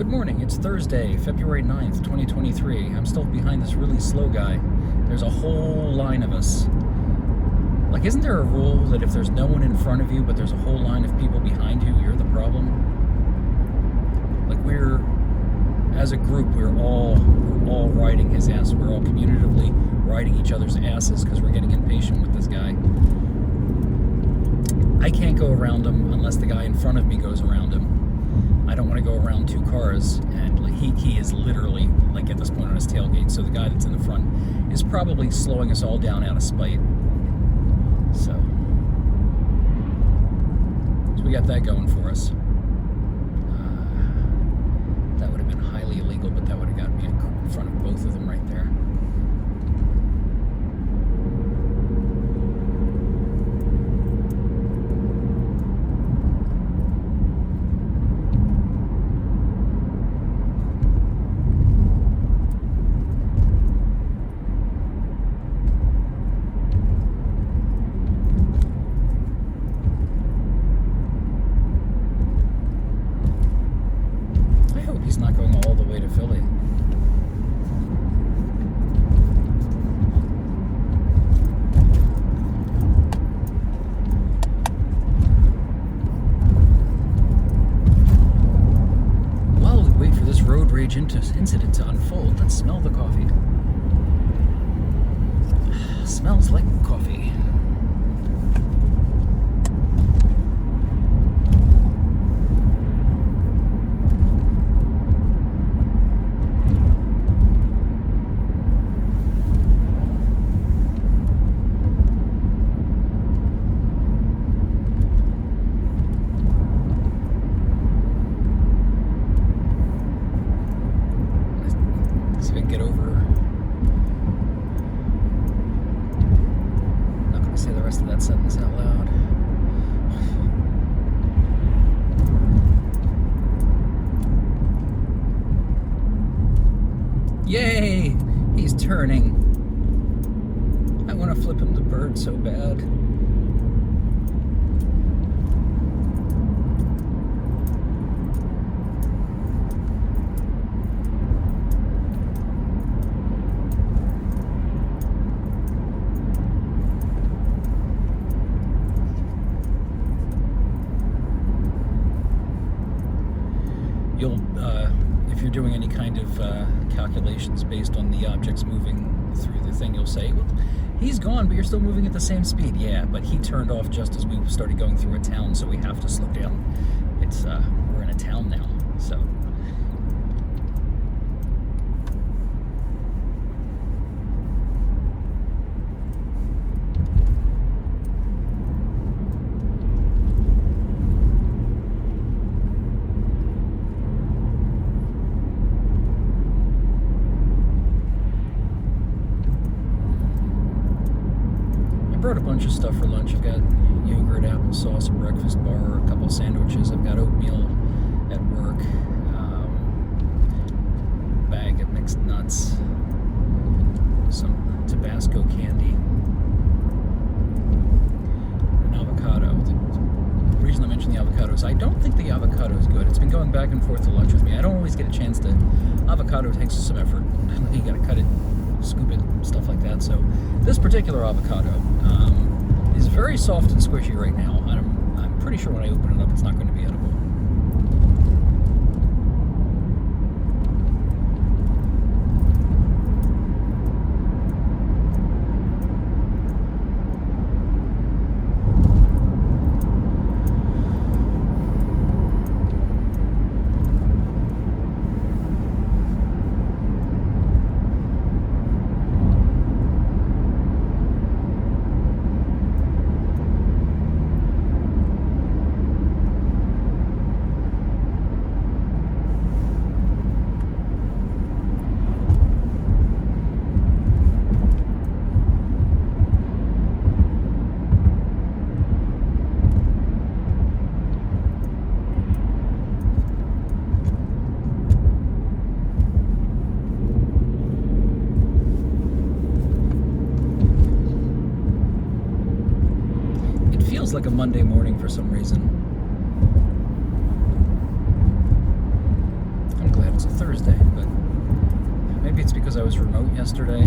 Good morning. It's Thursday, February 9th, 2023. I'm still behind this really slow guy. There's a whole line of us. Like, isn't there a rule that if there's no one in front of you, but there's a whole line of people behind you, you're the problem? Like, as a group, we're all riding his ass. We're all communitively riding each other's asses because we're getting impatient with this guy. I can't go around him unless the guy in front of me goes around him. I don't want to go around two cars, and he is literally like at this point on his tailgate. So the guy that's in the front is probably slowing us all down out of spite. So we got that going for us. That would have been highly illegal, but that would have got me in front of both of them right there. He's not going all the way to Philly. While we wait for this road rage incident to unfold, let's smell the coffee. Smells like coffee. Get over. I'm not going to say the rest of that sentence out loud. Yay! He's turning. I want to flip him the bird so bad. If you're doing any kind of calculations based on the objects moving through the thing, you'll say, well, he's gone, but you're still moving at the same speed. Yeah, but he turned off just as we started going through a town, so we have to slow down. It's we're in a town now, so. I brought a bunch of stuff for lunch. I've got yogurt, applesauce, a breakfast bar, a couple of sandwiches. I've got oatmeal at work, bag of mixed nuts, some Tabasco candy, an avocado. The reason I mentioned the avocado is I don't think the avocado is good. It's been going back and forth to lunch with me. I don't always get a chance to. Avocado takes some effort. You got to cut it, scoop it, stuff like that. So this particular avocado is very soft and squishy right now. I'm pretty sure when I open it up, it's not going to be edible. feels like a Monday morning for some reason. I'm I was remote yesterday.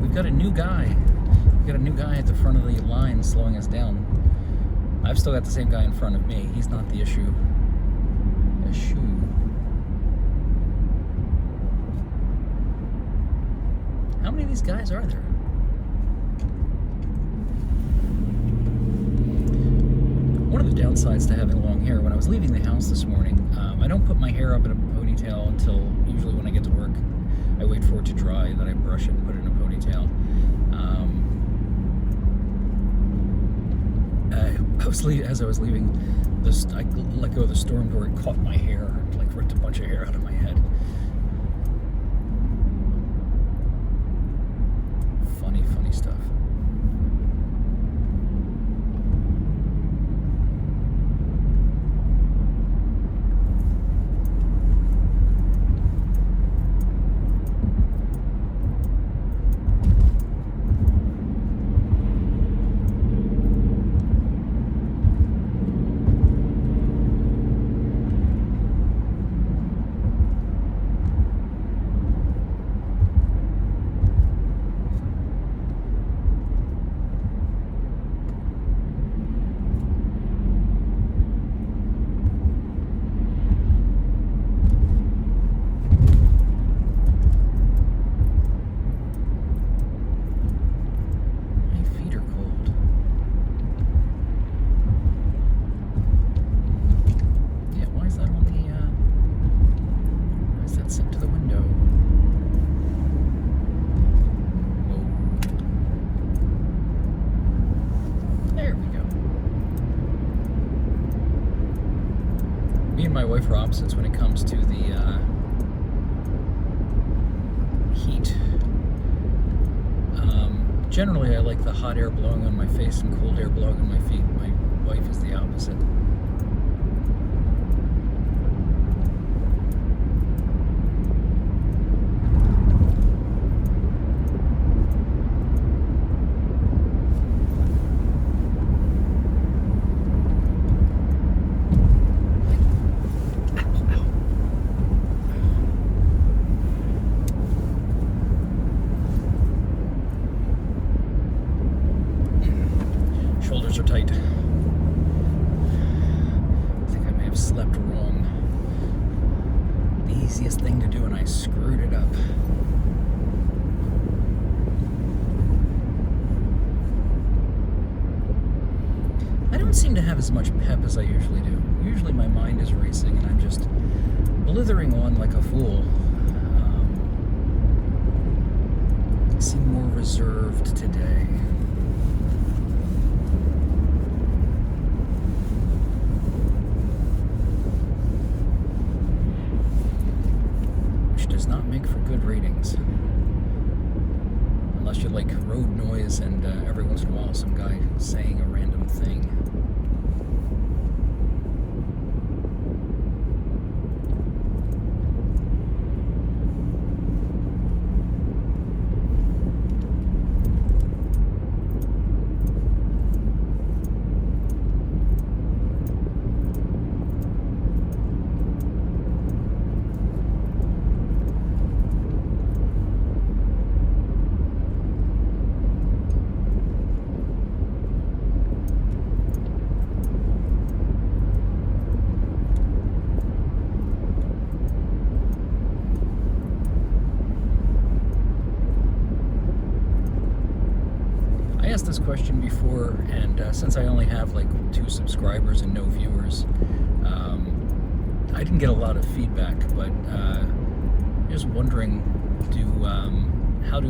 We've got a new guy. We've got a new guy at the front of the line slowing us down. I've still got the same guy in front of me. He's not the issue. How many of these guys are there? One of the downsides to having long hair, when I was leaving the house this morning, I don't put my hair up in a ponytail until usually when I get to work. I wait for it to dry, then I brush it and put it in a ponytail. As I was leaving, I let go of the storm door and caught my hair, like ripped a bunch of hair out of my head. Funny stuff. My wife are opposites when it comes to the heat. Generally, I like the hot air blowing on my face and cold air blowing on my feet. My wife is the opposite. Shoulders are tight. I think I may have slept wrong. The easiest thing to do, and I screwed it up. I don't seem to have as much pep as I usually do. Usually my mind is racing and I'm just blithering on like a fool. I seem more reserved today. Does not make for good ratings unless you like road noise and every once in a while some guy saying a random thing. asked this question before, and since I only have like 2 subscribers and no viewers, I didn't get a lot of feedback. But just wondering, how do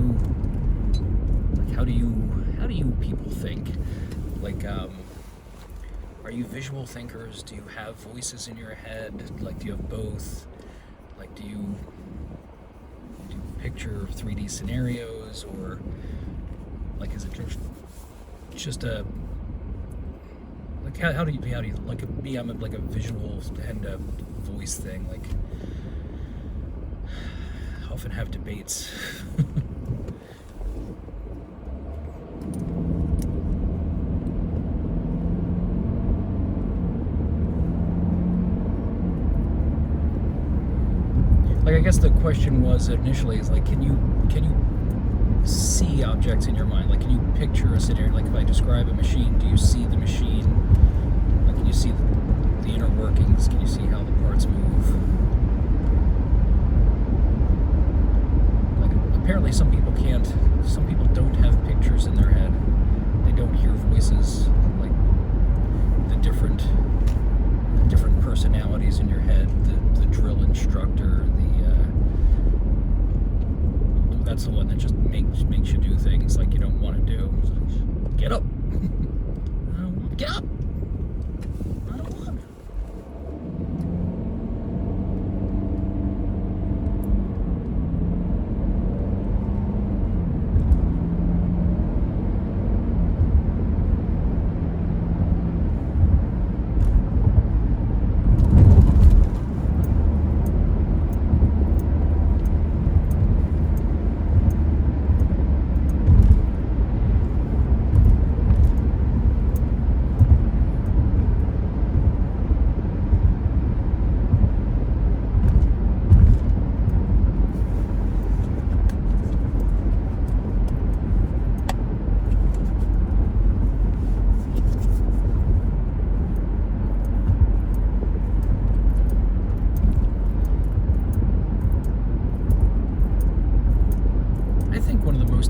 you people think? Like, are you visual thinkers? Do you have voices in your head? Like, do you have both? Like, do you picture 3D scenarios, or like, is it just a like, how do you like, me? I'm like a visual and a voice thing. Like, I often have debates. Like, I guess the question was initially is like, can you see objects in your mind? Like, can you picture a scenario? Like, if I describe a machine, do you see the machine? Like, can you see the inner workings? Can you see how the parts move? Like, apparently some people can't. Some people don't have pictures in their head. They don't hear voices, like the different personalities in your head. The drill instructor, that's the one that just makes you do things like you don't want to do. Get up. I don't want to get up. I don't want to.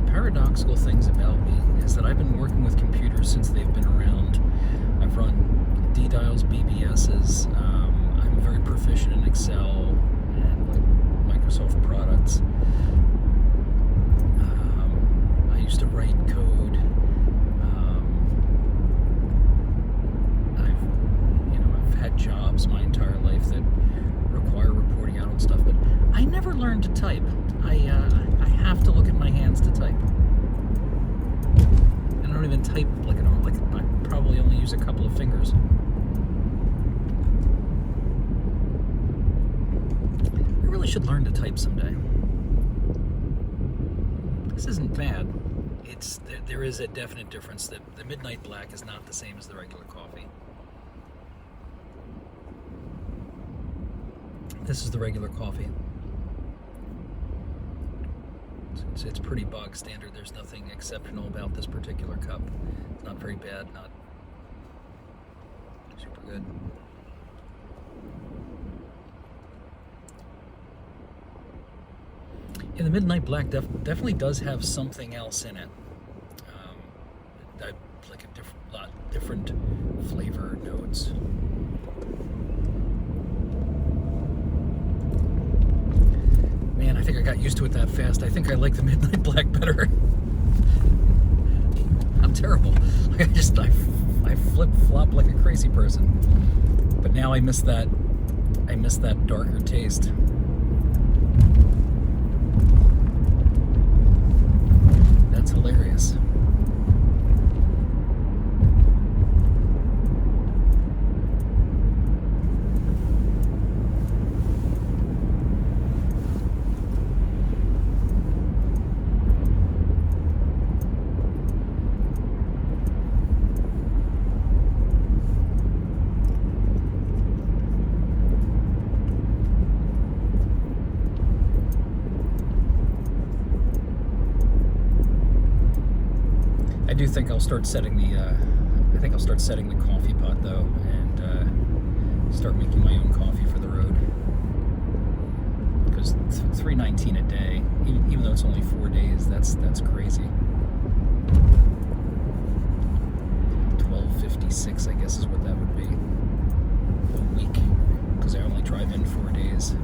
Paradoxical things about me is that I've been working with computers since they've been around. I've run D-Dials, BBSs. I'm very proficient in Excel and like Microsoft products. I used to write code. I've had jobs my entire life that require reporting out on stuff, but I never learned to type. I have to look at my hands to type. And I don't even type like an arm. Like, I probably only use a couple of fingers. I really should learn to type someday. This isn't bad. There is a definite difference. That the Midnight Black is not the same as the regular coffee. This is the regular coffee. It's pretty bog standard. There's nothing exceptional about this particular cup. It's not very bad, not super good. Yeah, the Midnight Black definitely does have something else in it. Like a lot different flavor notes. Man, I think I got used to it that fast. I think I like the Midnight Black better. I'm terrible. I flip-flop like a crazy person. But now I miss that darker taste. That's hilarious. I do think I'll start setting the coffee pot though, and start making my own coffee for the road. Because $3.19 a day, even though it's only 4 days, that's crazy. $186, I guess is what that would be a week, because I only drive in 4 days.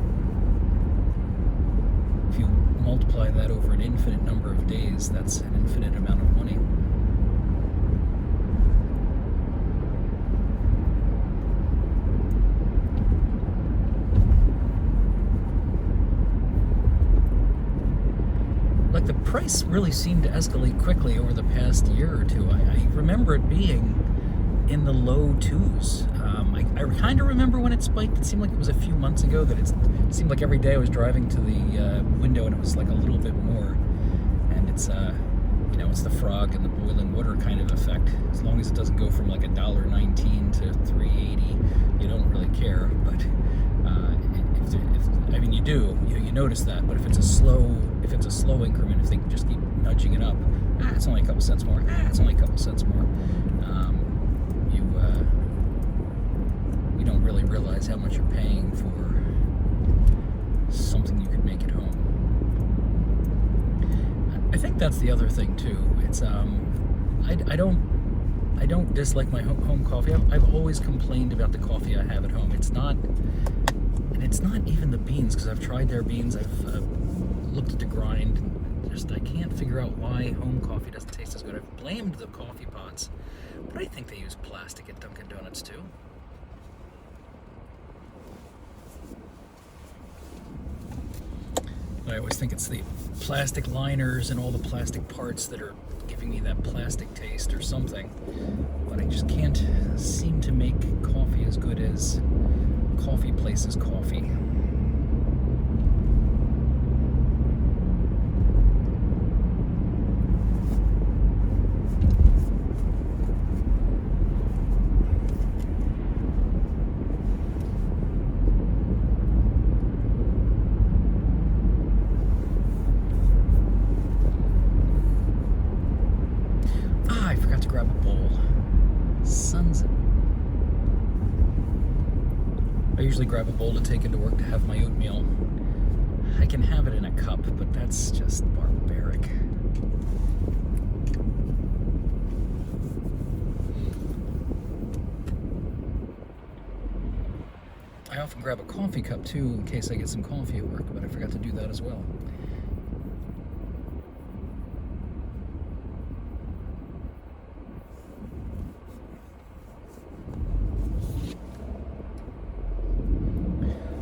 If you multiply that over an infinite number of days, that's an infinite amount of money. Like, the price really seemed to escalate quickly over the past year or two. I remember it being in the low twos. I kind of remember when it spiked. It seemed like it was a few months ago that it seemed like every day I was driving to the window and it was like a little bit more. And it's, it's the frog and the boiling water kind of effect. As long as it doesn't go from like $1.19 to $3.80, you don't really care. But you do, you notice that. But if it's a slow increment, if they just keep nudging it up, it's only a couple cents more. It's only a couple cents more. You don't really realize how much you're paying for something you could make at home. I think that's the other thing too. It's I don't dislike my home coffee. I've always complained about the coffee I have at home. It's not even the beans, because I've tried their beans. I've looked at the grind. I can't figure out why home coffee doesn't taste as good. I've blamed the coffee pots, but I think they use plastic at Dunkin' Donuts too. I always think it's the plastic liners and all the plastic parts that are giving me that plastic taste or something. But I just can't seem to make coffee as good as Coffee Place's coffee. I forgot to grab a bowl. I usually grab a bowl to take into work to have my oatmeal. I can have it in a cup, but that's just barbaric. I often grab a coffee cup too in case I get some coffee at work, but I forgot to do that as well.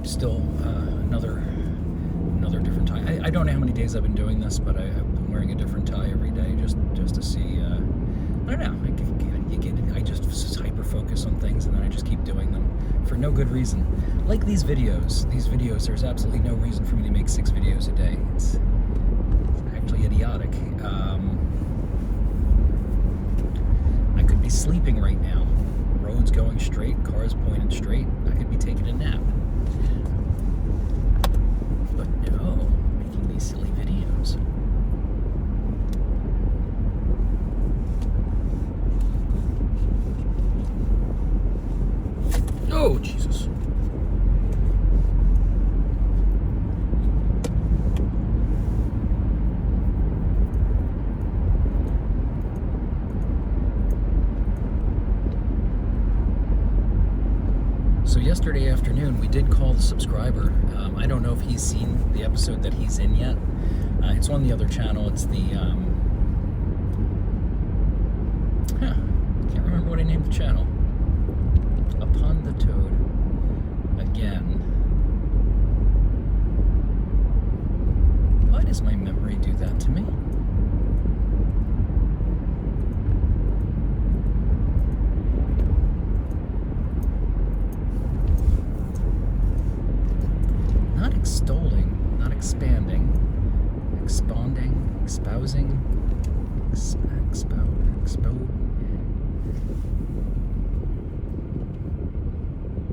Still another different tie. I don't know how many days I've been doing this, but I've been wearing a different tie every day just to see. I don't know. I just hyper focus on things, and then I just keep doing them for no good reason. Like these videos. There's absolutely no reason for me to make 6 videos a day. It's actually idiotic. I could be sleeping right now. Roads going straight, cars pointed straight. I could be taking a nap. But no, making these silly videos. Oh, Jesus. So yesterday afternoon, we did call the subscriber. I don't know if he's seen the episode that he's in yet. It's on the other channel. It's the, can't remember what I named the channel. Upon the Toad. Again. Why does my memory do that to me? Not extolling, not expanding, expanding, espousing,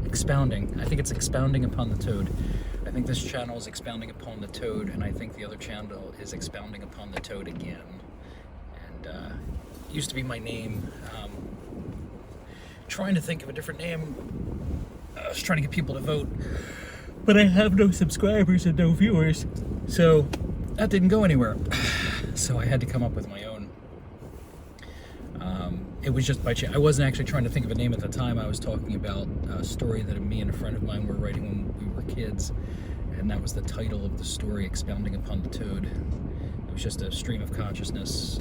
expounding. I think it's expounding upon the Toad. I think this channel is expounding upon the Toad, and I think the other channel is expounding upon the Toad again. And it used to be my name. Trying to think of a different name. I was trying to get people to vote, but I have no subscribers and no viewers, so that didn't go anywhere. So I had to come up with my own. It was just by chance. I wasn't actually trying to think of a name at the time. I was talking about a story that me and a friend of mine were writing when we were kids, and that was the title of the story, Expounding Upon the Toad. It was just a stream of consciousness,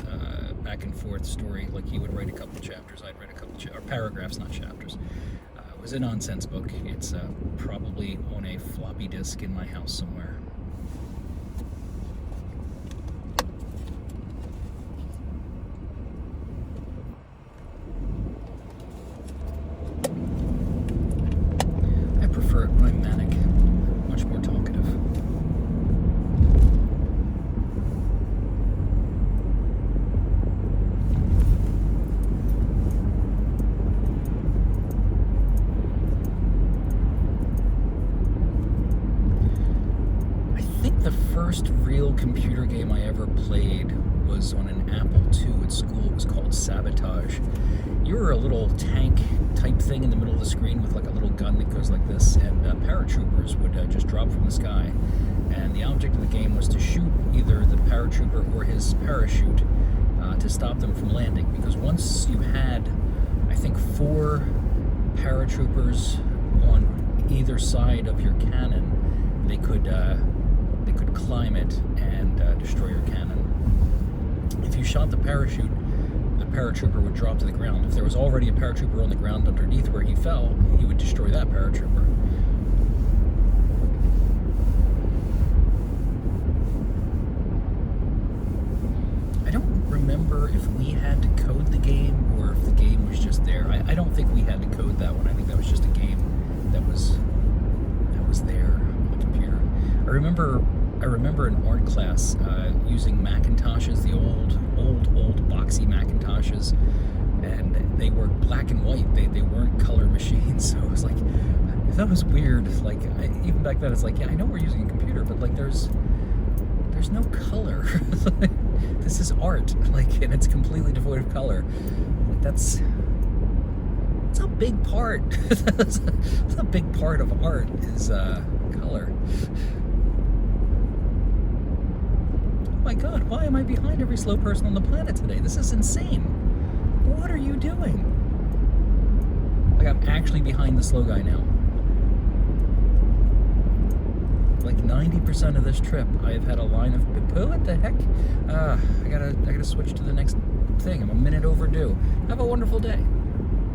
back and forth story. Like he would write a couple chapters, I'd write a couple or paragraphs, not chapters. It was a nonsense book. It's probably on a floppy disk in my house somewhere. I prefer it when I'm manic, much more talkative. The first real computer game I ever played was on an Apple II at school. It was called Sabotage. You were a little tank type thing in the middle of the screen with like a little gun that goes like this, and paratroopers would just drop from the sky. And the object of the game was to shoot either the paratrooper or his parachute to stop them from landing. Because once you had, I think, 4 paratroopers on either side of your cannon, they could climb it and destroy your cannon. If you shot the parachute, the paratrooper would drop to the ground. If there was already a paratrooper on the ground underneath where he fell, he would destroy that paratrooper. I don't remember if we had to code the game or if the game was just there. I don't think we had to code that one. I think that was just a game that was there on the computer. I remember in art class using Macintoshes, the old boxy Macintoshes, and they were black and white. They weren't color machines, so it was like, that was weird. Like, even back then, it's like, yeah, I know we're using a computer, but like, there's no color. This is art, like, and it's completely devoid of color. Like, that's a big part. That's a big part of art is color. Oh my God, why am I behind every slow person on the planet today? This is insane. What are you doing? Like, I'm actually behind the slow guy now. Like 90% of this trip, I've had a line of, what the heck? I gotta switch to the next thing. I'm a minute overdue. Have a wonderful day.